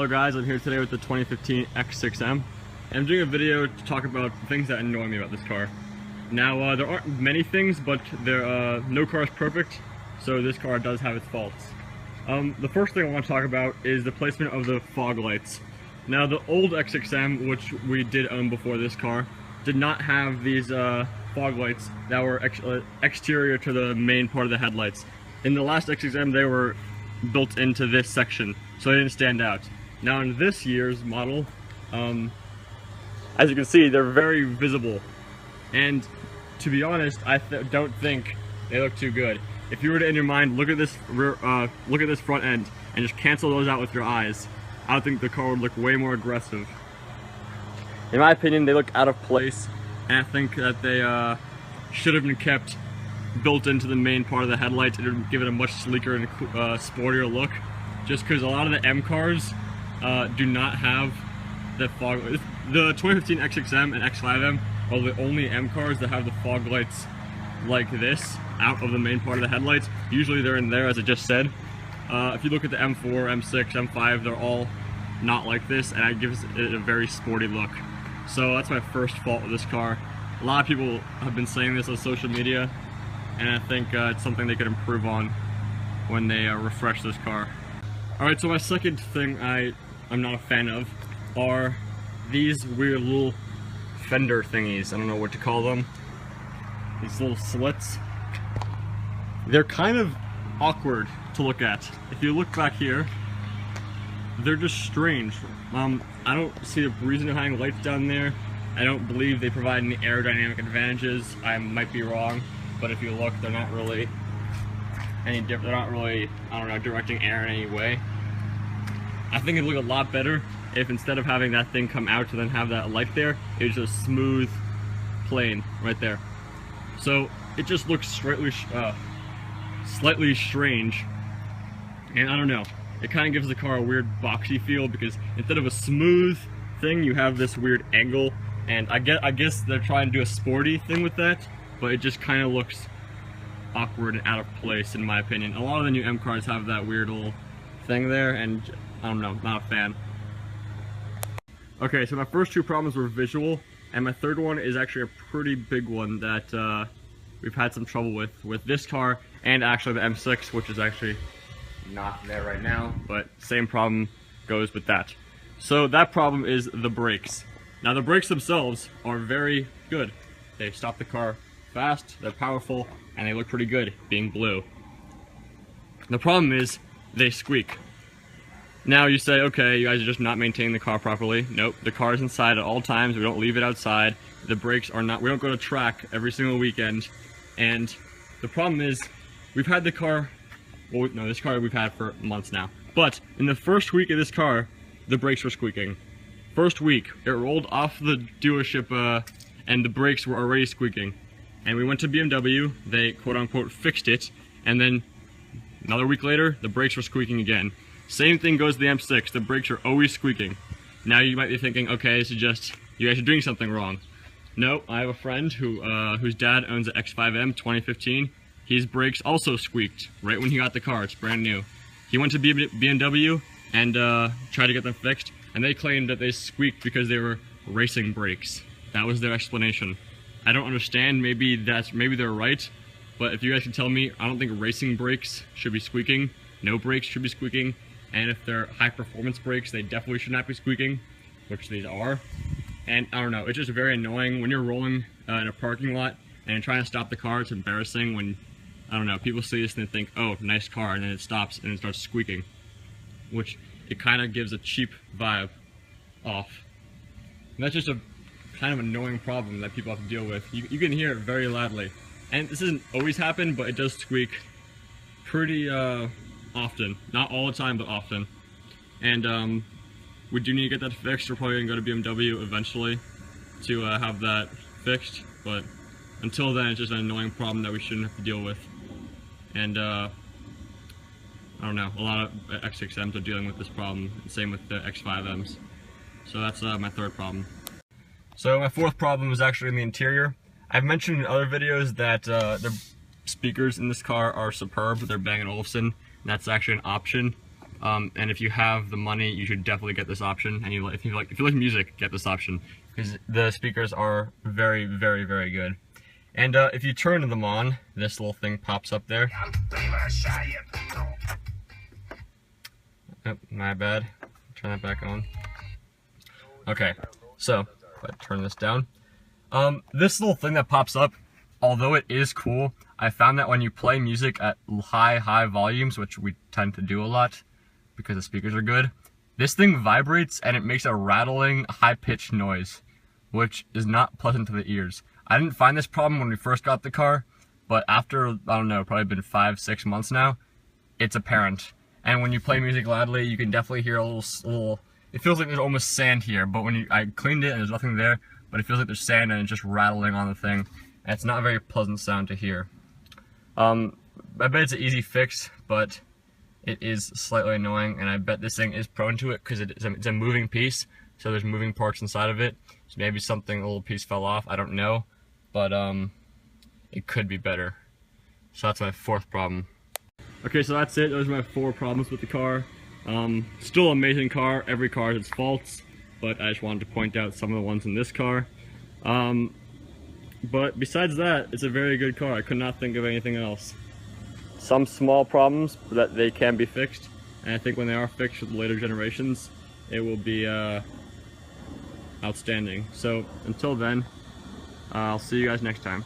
Hello guys, I'm here today with the 2015 X6M, and I'm doing a video to talk about things that annoy me about this car. Now, there aren't many things, but no car is perfect, so this car does have its faults. The first thing I want to talk about is the placement of the fog lights. Now, the old X6M, which we did own before this car, did not have these fog lights that were exterior to the main part of the headlights. In the last X6M, they were built into this section, so they didn't stand out. Now in this year's model, as you can see, they're very visible, and to be honest, I don't think they look too good. If you were to, in your mind, look at this front end and just cancel those out with your eyes, I would think the car would look way more aggressive. In my opinion, they look out of place, and I think that they should have been kept built into the main part of the headlights. It would give it a much sleeker and sportier look, just because a lot of the M cars do not have the fog. The 2015 X6M and X5M are the only M cars that have the fog lights like this out of the main part of the headlights. Usually they're in there, as I just said. If you look at the M4, M6, M5, they're all not like this, and it gives it a very sporty look. So that's my first fault with this car. A lot of people have been saying this on social media, and I think it's something they could improve on when they refresh this car. Alright, so my second thing I'm not a fan of are these weird little fender thingies. I don't know what to call them. These little slits. They're kind of awkward to look at. If you look back here, they're just strange. I don't see the reason of having lights down there. I don't believe they provide any aerodynamic advantages. I might be wrong, but if you look, they're not really any different. They're not really, I don't know, directing air in any way. I think it'd look a lot better if instead of having that thing come out to then have that light there, it was just smooth, plain right there. So it just looks slightly strange, and I don't know. It kind of gives the car a weird boxy feel, because instead of a smooth thing, you have this weird angle, and I guess they're trying to do a sporty thing with that, but it just kind of looks awkward and out of place in my opinion. A lot of the new M cars have that weird little thing there, and I don't know, not a fan. Okay, so my first two problems were visual, and my third one is actually a pretty big one that we've had some trouble with this car, and actually the M6, which is actually not there right now, but same problem goes with that. So that problem is the brakes. Now the brakes themselves are very good. They stop the car fast, they're powerful, and they look pretty good being blue. The problem is they squeak. Now you say, okay, you guys are just not maintaining the car properly. Nope, the car is inside at all times. We don't leave it outside. The brakes are not, we don't go to track every single weekend. And the problem is, we've had the car, well, no, this car we've had for months now. But in the first week of this car, the brakes were squeaking. First week, it rolled off the dealership and the brakes were already squeaking. And we went to BMW, they quote-unquote fixed it, and then another week later, the brakes were squeaking again. Same thing goes to the M6, the brakes are always squeaking. Now you might be thinking, okay, this is just, you guys are doing something wrong. No, I have a friend whose dad owns an X5M 2015. His brakes also squeaked right when he got the car, it's brand new. He went to BMW and tried to get them fixed, and they claimed that they squeaked because they were racing brakes. That was their explanation. I don't understand, maybe they're right, but if you guys can tell me, I don't think racing brakes should be squeaking. No brakes should be squeaking, and if they're high performance brakes, they definitely should not be squeaking, which these are. And I don't know, it's just very annoying when you're rolling in a parking lot and you're trying to stop the car. It's embarrassing when, I don't know, people see this and they think, oh, nice car, and then it stops and it starts squeaking, which it kind of gives a cheap vibe off. And that's just a kind of annoying problem that people have to deal with. You can hear it very loudly. And this doesn't always happen, but it does squeak pretty often. Not all the time, but often. And we do need to get that fixed. We're probably going to go to BMW eventually to have that fixed, but until then it's just an annoying problem that we shouldn't have to deal with. And I don't know, a lot of X6Ms are dealing with this problem, and same with the X5Ms. So that's my third problem. So my fourth problem is actually in the interior. I've mentioned in other videos that the speakers in this car are superb. They're Bang & Olufsen, and that's actually an option. And if you have the money, you should definitely get this option. And if you like music, get this option because the speakers are very, very, very good. And if you turn them on, this little thing pops up there. Oh, my bad. Turn that back on. Okay, so if I turn this down, this little thing that pops up, although it is cool, I found that when you play music at high volumes, which we tend to do a lot because the speakers are good, this thing vibrates and it makes a rattling, high-pitched noise, which is not pleasant to the ears. I didn't find this problem when we first got the car, but after, I don't know, probably been 5-6 months now, it's apparent. And when you play music loudly, you can definitely hear a little, it feels like there's almost sand here, but I cleaned it and there's nothing there, but it feels like there's sand and it's just rattling on the thing. And it's not a very pleasant sound to hear. I bet it's an easy fix, but it is slightly annoying, and I bet this thing is prone to it because it's a moving piece, so there's moving parts inside of it. So maybe a little piece fell off, I don't know, but it could be better. So that's my 4th problem. Okay, so that's it. Those are my 4 problems with the car. Still an amazing car. Every car has its faults, but I just wanted to point out some of the ones in this car. But besides that, it's a very good car. I could not think of anything else. Some small problems that they can be fixed, and I think when they are fixed with later generations, it will be outstanding. So until then, I'll see you guys next time.